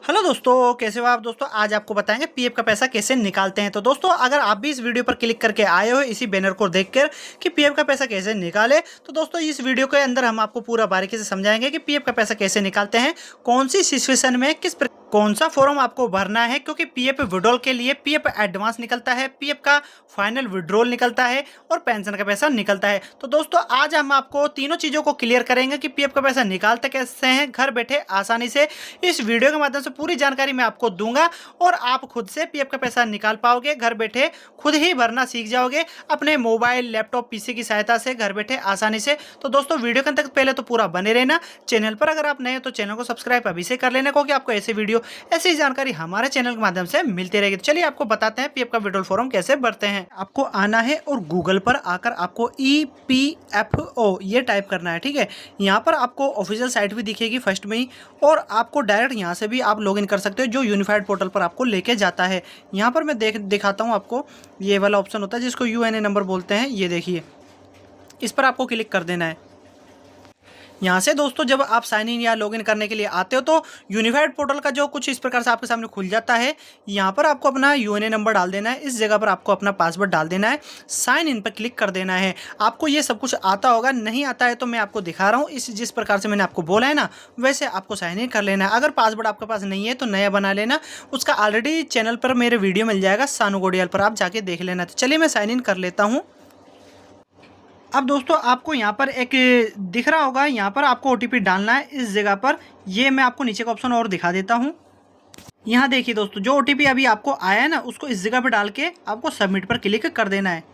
Hello दोस्तों, कैसे हो आप दोस्तों। आज आपको बताएंगे पीएफ का पैसा कैसे निकालते हैं। तो दोस्तों, अगर आप भी इस वीडियो पर क्लिक करके आए हो इसी बैनर को देखकर कि पीएफ का पैसा कैसे निकाले, तो दोस्तों इस वीडियो के अंदर हम आपको पूरा बारीकी से समझाएंगे कि पीएफ का पैसा कैसे निकालते हैं, कौन सी सिचुएशन में कौन सा फॉर्म आपको भरना है। क्योंकि पीएफ विड्रॉल के लिए पीएफ एडवांस निकलता है, पीएफ का फाइनल विड्रॉल निकलता है और पेंशन का पैसा निकलता है। तो दोस्तों आज हम आपको तीनों चीज़ों को क्लियर करेंगे कि पीएफ का पैसा निकालते कैसे हैं घर बैठे आसानी से। इस वीडियो के माध्यम से पूरी जानकारी मैं आपको दूंगा और आप खुद से पीएफ का पैसा निकाल पाओगे। घर बैठे खुद ही भरना सीख जाओगे अपने मोबाइल, लैपटॉप, पीसी की सहायता से घर बैठे आसानी से। तो दोस्तों वीडियो के अंत तक पहले तो पूरा बने रहना। चैनल पर अगर आप नए हो तो चैनल को सब्सक्राइब अभी से कर लेना, क्योंकि आपको ऐसे वीडियो ऐसी जानकारी हमारे चैनल के माध्यम से मिलती रहेगी। तो चलिए आपको बताते हैं पीएफ का विड्रॉल फॉर्म कैसे भरते हैं। आपको आना है और गूगल पर आकर आपको EPFO ये टाइप करना है, ठीक है। यहाँ पर आपको ऑफिशियल साइट भी दिखेगी फर्स्ट में ही, और आपको डायरेक्ट यहाँ से भी आप लॉगिन कर सकते हो जो यूनिफाइड पोर्टल पर आपको लेके जाता है। यहाँ पर मैं दिखाता हूँ आपको, ये वाला ऑप्शन होता है जिसको UNA नंबर बोलते हैं। ये देखिए, इस पर आपको क्लिक कर देना है। यहाँ से दोस्तों जब आप साइन इन या लॉगिन करने के लिए आते हो तो यूनिफाइड पोर्टल का जो कुछ इस प्रकार से आपके सामने खुल जाता है। यहाँ पर आपको अपना UNA नंबर डाल देना है, इस जगह पर आपको अपना पासवर्ड डाल देना है, साइन इन पर क्लिक कर देना है। आपको ये सब कुछ आता होगा, नहीं आता है तो मैं आपको दिखा रहा हूँ। इस जिस प्रकार से मैंने आपको बोला है ना, वैसे आपको साइन इन कर लेना है। अगर पासवर्ड आपके पास नहीं है तो नया बना लेना, उसका ऑलरेडी चैनल पर मेरे वीडियो मिल जाएगा, सानू गोडियाल पर आप जाके देख लेना। तो चलिए मैं साइन इन कर लेता हूँ। अब दोस्तों आपको यहाँ पर एक दिख रहा होगा, यहाँ पर आपको OTP डालना है इस जगह पर। ये मैं आपको नीचे का ऑप्शन और दिखा देता हूँ। यहाँ देखिए दोस्तों, जो OTP अभी आपको आया है ना, उसको इस जगह पर डाल के आपको सबमिट पर क्लिक कर देना है।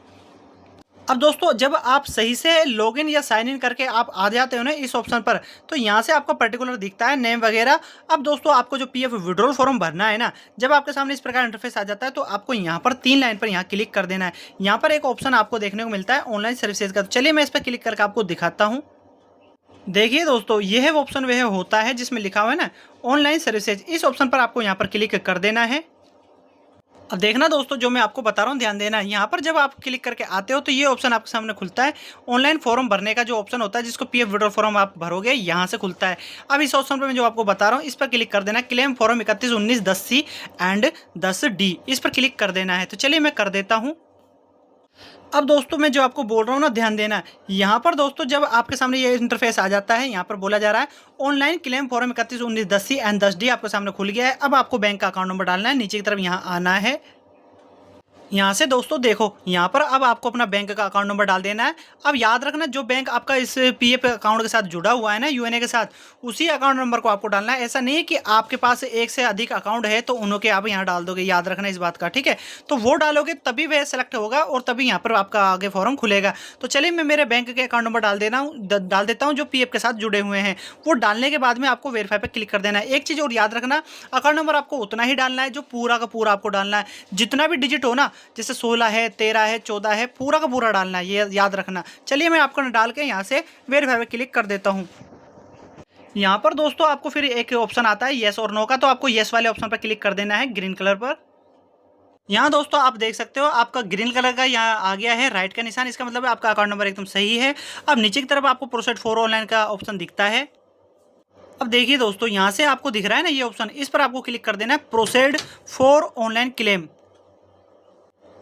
अब दोस्तों जब आप सही से लॉगिन या साइन इन करके आप आ जाते हो ना इस ऑप्शन पर, तो यहाँ से आपको पर्टिकुलर दिखता है नेम वगैरह। अब दोस्तों आपको जो पीएफ विड्रॉल फॉर्म भरना है ना, जब आपके सामने इस प्रकार इंटरफेस आ जाता है तो आपको यहाँ पर 3 लाइन पर यहाँ क्लिक कर देना है। यहाँ पर एक ऑप्शन आपको देखने को मिलता है ऑनलाइन सर्विसेज का। चलिए मैं इस पर क्लिक करके आपको दिखाता हूँ। देखिए दोस्तों, यह ऑप्शन वह होता है जिसमें लिखा हुआ है ना ऑनलाइन सर्विसेज। इस ऑप्शन पर आपको यहाँ पर क्लिक कर देना है। अब देखना दोस्तों, जो मैं आपको बता रहा हूँ ध्यान देना। यहाँ पर जब आप क्लिक करके आते हो तो ये ऑप्शन आपके सामने खुलता है। ऑनलाइन फॉर्म भरने का जो ऑप्शन होता है, जिसको पीएफ विड्रॉल फॉर्म आप भरोगे, यहाँ से खुलता है। अब इस ऑप्शन पर मैं जो आपको बता रहा हूँ इस पर क्लिक कर देना है। Claim form 311910C and 10D, इस पर क्लिक कर देना है। तो चलिए मैं कर देता हूँ। अब दोस्तों मैं जो आपको बोल रहा हूँ ना, ध्यान देना। यहाँ पर दोस्तों जब आपके सामने ये इंटरफेस आ जाता है, यहाँ पर बोला जा रहा है online claim form 311910C and 10D आपके सामने खुल गया है। अब आपको बैंक का अकाउंट नंबर डालना है, नीचे की तरफ यहाँ आना है। यहाँ से दोस्तों देखो, यहाँ पर अब आपको अपना बैंक का अकाउंट नंबर डाल देना है। अब याद रखना, जो बैंक आपका इस पीएफ अकाउंट के साथ जुड़ा हुआ है ना, UNA के साथ, उसी अकाउंट नंबर को आपको डालना है। ऐसा नहीं है कि आपके पास एक से अधिक अकाउंट है तो उन्हों के आप यहाँ डाल दोगे। याद रखना इस बात का, ठीक है। तो वो डालोगे तभी वह सेलेक्ट होगा और तभी यहाँ पर आपका आगे फॉर्म खुलेगा। तो चलिए मैं मेरे बैंक के अकाउंट नंबर डाल देता हूँ जो पीएफ के साथ जुड़े हुए हैं। वो डालने के बाद में आपको वेरीफाई पर क्लिक कर देना है। एक चीज़ और याद रखना, अकाउंट नंबर आपको उतना ही डालना है जो पूरा का पूरा आपको डालना है। जितना भी डिजिट हो ना, जैसे 16 है, 13 है, 14 है, पूरा का पूरा डालना है, ये याद रखना। चलिए मैं आपको डाल के यहाँ से वेरीफाई पे क्लिक कर देता हूँ। यहाँ पर दोस्तों आपको फिर एक ऑप्शन आता है येस और नो का, तो आपको येस वाले ऑप्शन पर क्लिक कर देना है ग्रीन कलर पर। यहाँ दोस्तों आप देख सकते हो आपका ग्रीन कलर का यहाँ आ गया है राइट का निशान, इसका मतलब है आपका अकाउंट नंबर एकदम सही है। अब नीचे की तरफ आपको प्रोसेड फॉर ऑनलाइन का ऑप्शन दिखता है। अब देखिए दोस्तों, यहाँ से आपको दिख रहा है ना ये ऑप्शन, इस पर आपको क्लिक कर देना है प्रोसेड फॉर ऑनलाइन क्लेम।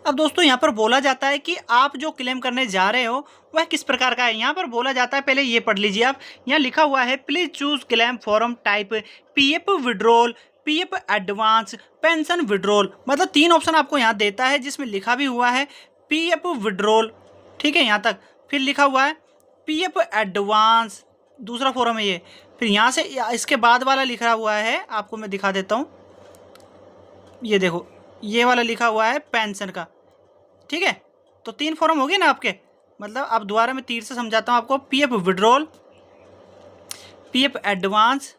अब दोस्तों यहाँ पर बोला जाता है कि आप जो क्लेम करने जा रहे हो वह किस प्रकार का है। यहाँ पर बोला जाता है, पहले ये पढ़ लीजिए आप। यहाँ लिखा हुआ है please choose claim form type PF withdrawal, PF advance, pension withdrawal. मतलब 3 ऑप्शन आपको यहाँ देता है, जिसमें लिखा भी हुआ है पीएफ विड्रॉल, ठीक है, यहाँ तक। फिर लिखा हुआ है पीएफ एडवांस, दूसरा फॉर्म है ये। फिर यहाँ से इसके बाद वाला लिखा हुआ है, आपको मैं दिखा देता हूँ। ये देखो, ये वाला लिखा हुआ है पेंशन का, ठीक है। तो 3 फॉर्म हो गए ना आपके। मतलब अब दोबारा मैं तीर से समझाता हूँ आपको। पीएफ विड्रॉल, पीएफ एडवांस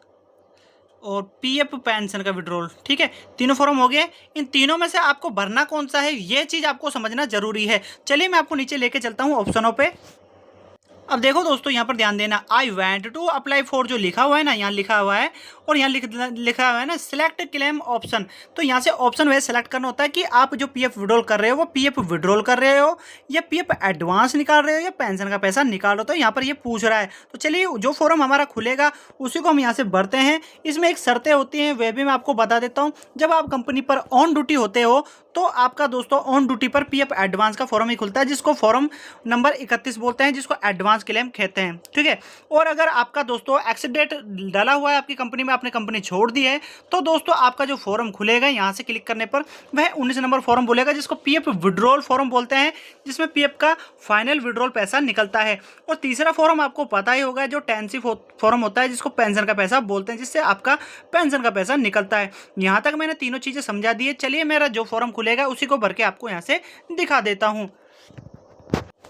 और पीएफ पेंशन का विड्रॉल, ठीक है। तीनों फॉर्म हो गए। इन तीनों में से आपको भरना कौन सा है, ये चीज़ आपको समझना जरूरी है। चलिए मैं आपको नीचे लेके चलता हूँ ऑप्शनों पे। अब देखो दोस्तों, यहाँ पर ध्यान देना, I went to apply for जो लिखा हुआ है ना, यहाँ लिखा हुआ है और यहाँ लिखा हुआ है ना सिलेक्ट क्लेम ऑप्शन। तो यहाँ से ऑप्शन वह सेलेक्ट करना होता है कि आप जो पीएफ विड्रॉल कर रहे हो वो पीएफ विड्रॉल कर रहे हो या पीएफ एडवांस निकाल रहे हो या पेंशन का पैसा निकाल रहे हो। तो यहाँ पर ये पूछ रहा है। तो चलिए, जो फॉर्म हमारा खुलेगा उसी को हम यहाँ से भरते हैं। इसमें एक शर्तें होती हैं, वह भी मैं आपको बता देता हूँ। जब आप कंपनी पर ऑन ड्यूटी होते हो तो आपका दोस्तों ऑन ड्यूटी पर पीएफ एडवांस का फॉर्म ही खुलता है, जिसको फॉर्म नंबर 31 बोलते हैं, जिसको एडवांस क्लेम कहते हैं। ठीक है। और अगर आपका दोस्तों एक्सीडेंट डाला हुआ है आपकी कंपनी में, आपने कंपनी छोड़ दी है, तो दोस्तों आपका जो फॉर्म खुलेगा यहाँ से क्लिक करने पर वह 19 नंबर फॉर्म बोलेगा, जिसको पीएफ विड्रॉल फॉर्म बोलते हैं, जिसमें पीएफ का फाइनल विड्रॉल पैसा निकलता है। और तीसरा फॉर्म आपको पता ही होगा, जो टेंसी फॉर्म होता है, जिसको पेंशन का पैसा बोलते हैं, जिससे आपका पेंशन का पैसा निकलता है। यहाँ तक मैंने तीनों चीज़ें समझा दी है। चलिए, मेरा जो फॉर्म खुलेगा उसी को भर के आपको यहाँ से दिखा देता हूँ।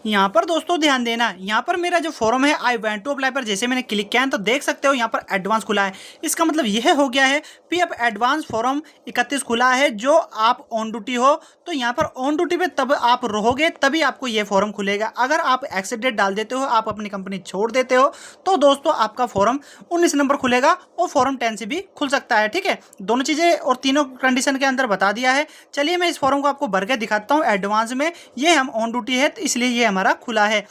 यहाँ पर दोस्तों ध्यान देना, यहाँ पर मेरा जो फॉर्म है आई वेंट टू अप्लाई पर जैसे मैंने क्लिक किया है तो देख सकते हो यहाँ पर एडवांस खुला है। इसका मतलब यह हो गया है पीएफ एडवांस फॉर्म 31 खुला है। जो आप ऑन ड्यूटी हो तो यहाँ पर ऑन ड्यूटी पे तब आप रहोगे तभी आपको ये फॉर्म खुलेगा। अगर आप एक्सीडेंट डाल देते हो, आप अपनी कंपनी छोड़ देते हो, तो दोस्तों आपका फॉर्म 19 नंबर खुलेगा और फॉर्म 10 से भी खुल सकता है। ठीक है, दोनों चीज़ें और तीनों कंडीशन के अंदर बता दिया है। चलिए, मैं इस फॉर्म को आपको भर के दिखाता हूँ एडवांस में। ये हम ऑन ड्यूटी है तो इसलिए ये हमारा खुला है।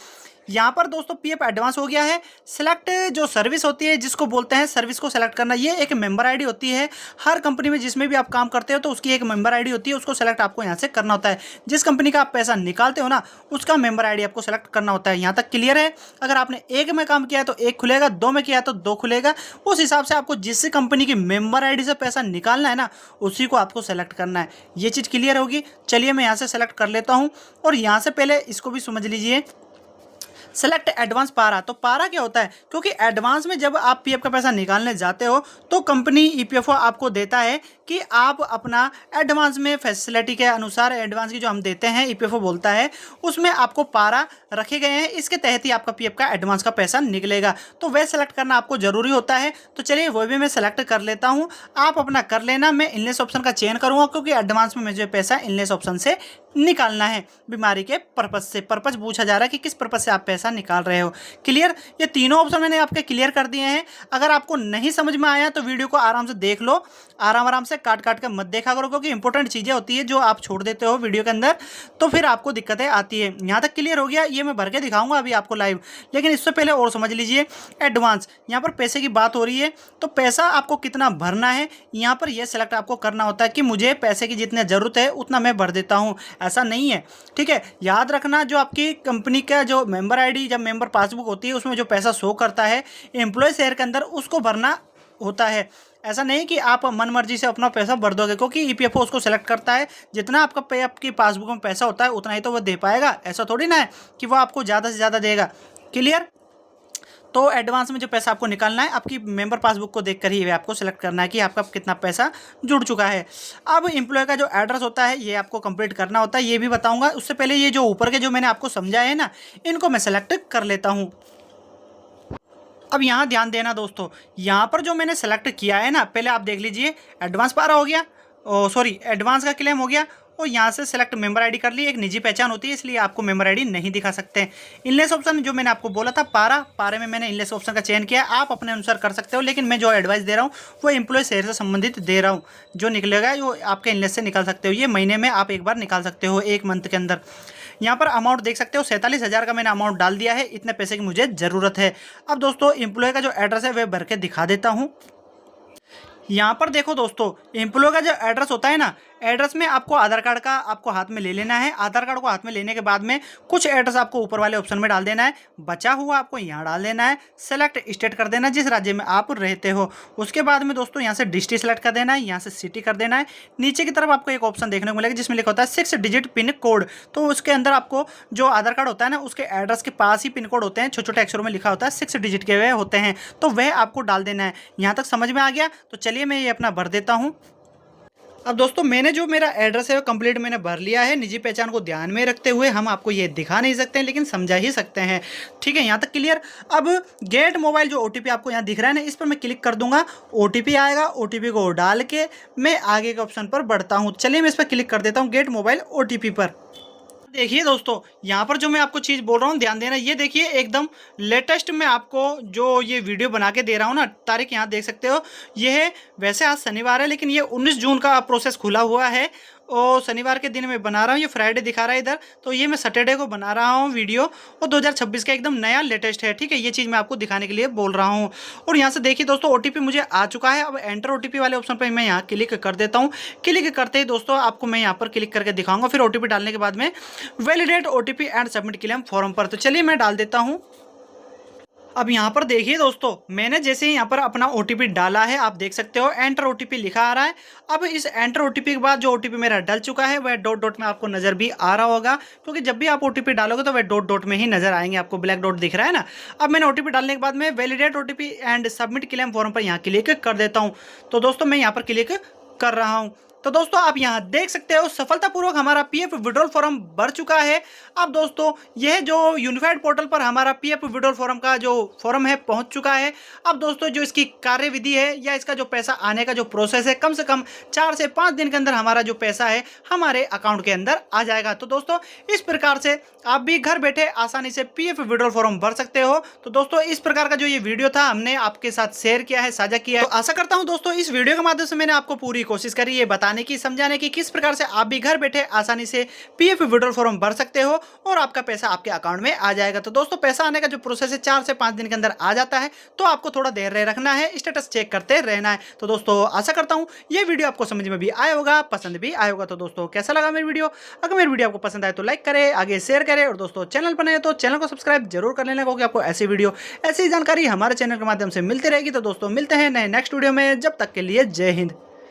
यहाँ पर दोस्तों पीएफ एडवांस हो गया है। सिलेक्ट जो सर्विस होती है, जिसको बोलते हैं सर्विस को सेलेक्ट करना, ये एक मेंबर आईडी होती है। हर कंपनी में जिसमें भी आप काम करते हो तो उसकी एक मेंबर आईडी होती है, उसको सेलेक्ट आपको यहाँ से करना होता है। जिस कंपनी का आप पैसा निकालते हो ना, उसका मेंबर आईडी आपको सेलेक्ट करना होता है। यहाँ तक क्लियर है? अगर आपने एक में काम किया है तो एक खुलेगा, दो में किया है तो दो खुलेगा। उस हिसाब से आपको जिस कंपनी की मेंबर आईडी से पैसा निकालना है ना, उसी को आपको सेलेक्ट करना है। ये चीज़ क्लियर होगी। चलिए, मैं यहाँ से सेलेक्ट कर लेता हूँ और यहाँ से पहले इसको भी समझ लीजिए। सेलेक्ट एडवांस पारा। तो पारा क्या होता है? क्योंकि एडवांस में जब आप पीएफ का पैसा निकालने जाते हो तो कंपनी ईपीएफओ आपको देता है कि आप अपना एडवांस में फैसिलिटी के अनुसार, एडवांस की जो हम देते हैं ईपीएफओ बोलता है, उसमें आपको पारा रखे गए हैं। इसके तहत ही आपका पीएफ का एडवांस का पैसा निकलेगा। तो वह सेलेक्ट करना आपको जरूरी होता है। तो चलिए, वो भी मैं सेलेक्ट कर लेता हूँ। आप अपना कर लेना। मैं इनलेस ऑप्शन का चयन करूँगा क्योंकि एडवांस में मुझे पैसा इनलेस ऑप्शन से निकालना है। बीमारी के पर्पज से, पर्पज पूछा जा रहा है कि किस पर्पज से आप पैसा निकाल रहे हो। क्लियर? ये तीनों ऑप्शन मैंने आपके क्लियर कर दिए हैं। अगर आपको नहीं समझ में आया तो वीडियो को आराम से देख लो, आराम से काट काट कर मत देखा करो, क्योंकि इंपॉर्टेंट चीज़ें होती है जो आप छोड़ देते हो वीडियो के अंदर, तो फिर आपको दिक्कतें आती है। यहाँ तक क्लियर हो गया? ये मैं भर के दिखाऊंगा अभी आपको लाइव, लेकिन इससे पहले और समझ लीजिए एडवांस। यहाँ पर पैसे की बात हो रही है तो पैसा आपको कितना भरना है, यहाँ पर यह सेलेक्ट आपको करना होता है कि मुझे पैसे की जितनी ज़रूरत है उतना मैं भर देता हूँ, ऐसा नहीं है। ठीक है, याद रखना, जो आपकी कंपनी का जो मेंबर आईडी, जब मेंबर पासबुक होती है, उसमें जो पैसा शो करता है एम्प्लॉय शेयर के अंदर, उसको भरना होता है। ऐसा नहीं कि आप मन मर्जी से अपना पैसा भर दोगे, क्योंकि ईपीएफओ उसको सेलेक्ट करता है। जितना आपका पे आपकी पासबुक में पैसा होता है उतना ही तो वो दे पाएगा। ऐसा थोड़ी ना है कि वो आपको ज़्यादा से ज़्यादा देगा। क्लियर? तो एडवांस में जो पैसा आपको निकालना है, आपकी मेंबर पासबुक को देखकर ही आपको सेलेक्ट करना है कि आपका कितना पैसा जुड़ चुका है। अब एम्प्लॉय का जो एड्रेस होता है ये आपको कंप्लीट करना होता है, ये भी बताऊंगा। उससे पहले ये जो ऊपर के जो मैंने आपको समझाया है ना, इनको मैं सेलेक्ट कर लेता हूँ। अब यहाँ ध्यान देना दोस्तों, यहाँ पर जो मैंने सेलेक्ट किया है ना, पहले आप देख लीजिए। एडवांस पारा हो गया, सॉरी एडवांस का क्लेम हो गया, और यहाँ से सेलेक्ट मेंबर आईडी कर ली। एक निजी पहचान होती है, इसलिए आपको मेंबर आईडी नहीं दिखा सकते। इनलेस ऑप्शन जो मैंने आपको बोला था, पारे में मैंने इनलेस ऑप्शन का चयन किया। आप अपने अनुसार कर सकते हो, लेकिन मैं जो एडवाइस दे रहा हूँ वो एम्प्लॉय शेयर से संबंधित दे रहा हूँ। जो निकलेगा वो आपके इनलेस से निकाल सकते हो। ये महीने में आप एक बार निकाल सकते हो, एक मंथ के अंदर। यहाँ पर अमाउंट देख सकते हो, 47,000 का मैंने अमाउंट डाल दिया है। इतने पैसे की मुझे ज़रूरत है। अब दोस्तों एम्प्लॉय का जो एड्रेस है वह भर के दिखा देता हूँ। यहाँ पर देखो दोस्तों, एम्प्लॉय का जो एड्रेस होता है ना, एड्रेस में आपको आधार कार्ड का आपको हाथ में ले लेना है। आधार कार्ड को हाथ में लेने के बाद में कुछ एड्रेस आपको ऊपर वाले ऑप्शन में डाल देना है, बचा हुआ आपको यहाँ डाल देना है। सेलेक्ट स्टेट कर देना जिस राज्य में आप रहते हो। उसके बाद में दोस्तों यहाँ से डिस्ट्रिक्ट सेलेक्ट कर देना है, यहाँ से सिटी कर देना है। नीचे की तरफ आपको एक ऑप्शन देखने को मिलेगा जिसमें लिखा होता है 6 डिजिट पिन कोड। तो उसके अंदर आपको जो आधार कार्ड होता है ना, उसके एड्रेस के पास ही पिन कोड होते हैं, छोटे छोटे अक्षरों में लिखा होता है, 6 डिजिट के वे होते हैं, तो वह आपको डाल देना है। यहाँ तक समझ में आ गया? तो चलिए मैं ये अपना भर देता हूँ। अब दोस्तों मैंने जो मेरा एड्रेस है वो कंप्लीट मैंने भर लिया है। निजी पहचान को ध्यान में रखते हुए हम आपको ये दिखा नहीं सकते हैं, लेकिन समझा ही सकते हैं। ठीक है, यहाँ तक क्लियर? अब गेट मोबाइल जो ओटीपी आपको यहाँ दिख रहा है ना, इस पर मैं क्लिक कर दूंगा। ओटीपी आएगा, ओटीपी को डाल के मैं आगे के ऑप्शन पर बढ़ता हूँ। चलिए मैं इस पर क्लिक कर देता हूँ, गेट मोबाइल ओटीपी पर। देखिए दोस्तों, यहाँ पर जो मैं आपको चीज़ बोल रहा हूँ ध्यान देना, ये देखिए एकदम लेटेस्ट मैं आपको जो ये वीडियो बना के दे रहा हूँ ना, तारीख यहाँ देख सकते हो। ये है, वैसे आज शनिवार है लेकिन ये 19 जून का प्रोसेस खुला हुआ है और शनिवार के दिन मैं बना रहा हूँ। ये फ्राइडे दिखा रहा है इधर, तो ये मैं सैटरडे को बना रहा हूँ वीडियो और 2026 का एकदम नया लेटेस्ट है। ठीक है, ये चीज़ मैं आपको दिखाने के लिए बोल रहा हूँ। और यहाँ से देखिए दोस्तों, ओटीपी मुझे आ चुका है। अब एंटर ओटीपी वाले ऑप्शन पर मैं यहाँ क्लिक कर देता हूँ। क्लिक करते ही दोस्तों आपको मैं यहाँ पर क्लिक करके दिखाऊंगा, फिर ओटीपी डालने के बाद में validate OTP and submit claim form पर। तो चलिए मैं डाल देता हूँ। अब यहाँ पर देखिए दोस्तों, मैंने जैसे ही यहाँ पर अपना ओटीपी डाला है, आप देख सकते हो एंटर ओटीपी लिखा आ रहा है। अब इस एंटर ओटीपी के बाद जो ओटीपी मेरा डल चुका है वह डॉट डॉट में आपको नजर भी आ रहा होगा, क्योंकि जब भी आप ओटीपी डालोगे तो वह डॉट डॉट में ही नजर आएंगे। आपको ब्लैक डॉट दिख रहा है ना। अब मैंने ओटीपी डालने के बाद में validate OTP and submit claim form पर यहाँ क्लिक कर देता हूँ। तो दोस्तों मैं यहाँ पर क्लिक कर रहा हूँ। तो दोस्तों आप यहाँ देख सकते हो सफलतापूर्वक हमारा पीएफ विड्रॉल फॉर्म भर चुका है। अब दोस्तों यह जो यूनिफाइड पोर्टल पर हमारा पीएफ विड्रॉल फॉर्म का जो फॉर्म है पहुंच चुका है। अब दोस्तों जो इसकी कार्यविधि है या इसका जो पैसा आने का जो प्रोसेस है, कम से कम 4 से 5 दिन के अंदर हमारा जो पैसा है हमारे अकाउंट के अंदर आ जाएगा। तो दोस्तों इस प्रकार से आप भी घर बैठे आसानी से पीएफ विड्रॉल फॉर्म भर सकते हो। तो दोस्तों इस प्रकार का जो ये वीडियो था हमने आपके साथ शेयर किया है, साझा किया है। तो आशा करता हूं दोस्तों इस वीडियो के माध्यम से मैंने आपको पूरी कोशिश करी ये बताने की, समझाने की किस प्रकार से आप भी घर बैठे आसानी से पीएफ विड्रॉल फॉर्म भर सकते हो और आपका पैसा आपके अकाउंट में आ जाएगा। तो दोस्तों पैसा आने का जो प्रोसेस है 4 से 5 दिन के अंदर आ जाता है, तो आपको थोड़ा देर रखना है, स्टेटस चेक करते रहना है। तो दोस्तों आशा करता हूं ये वीडियो आपको समझ में भी आया होगा, पसंद भी आया होगा। तो दोस्तों कैसा लगा मेरी वीडियो? अगर मेरी वीडियो आपको पसंद आए तो लाइक करें, आगे शेयर करें और दोस्तों चैनल पर नए तो चैनल को सब्सक्राइब जरूर कर लेना, क्योंकि आपको ऐसी वीडियो ऐसी जानकारी हमारे चैनल के माध्यम से मिलती रहेगी। तो दोस्तों मिलते हैं नए नेक्स्ट वीडियो में, जब तक के लिए जय हिंद।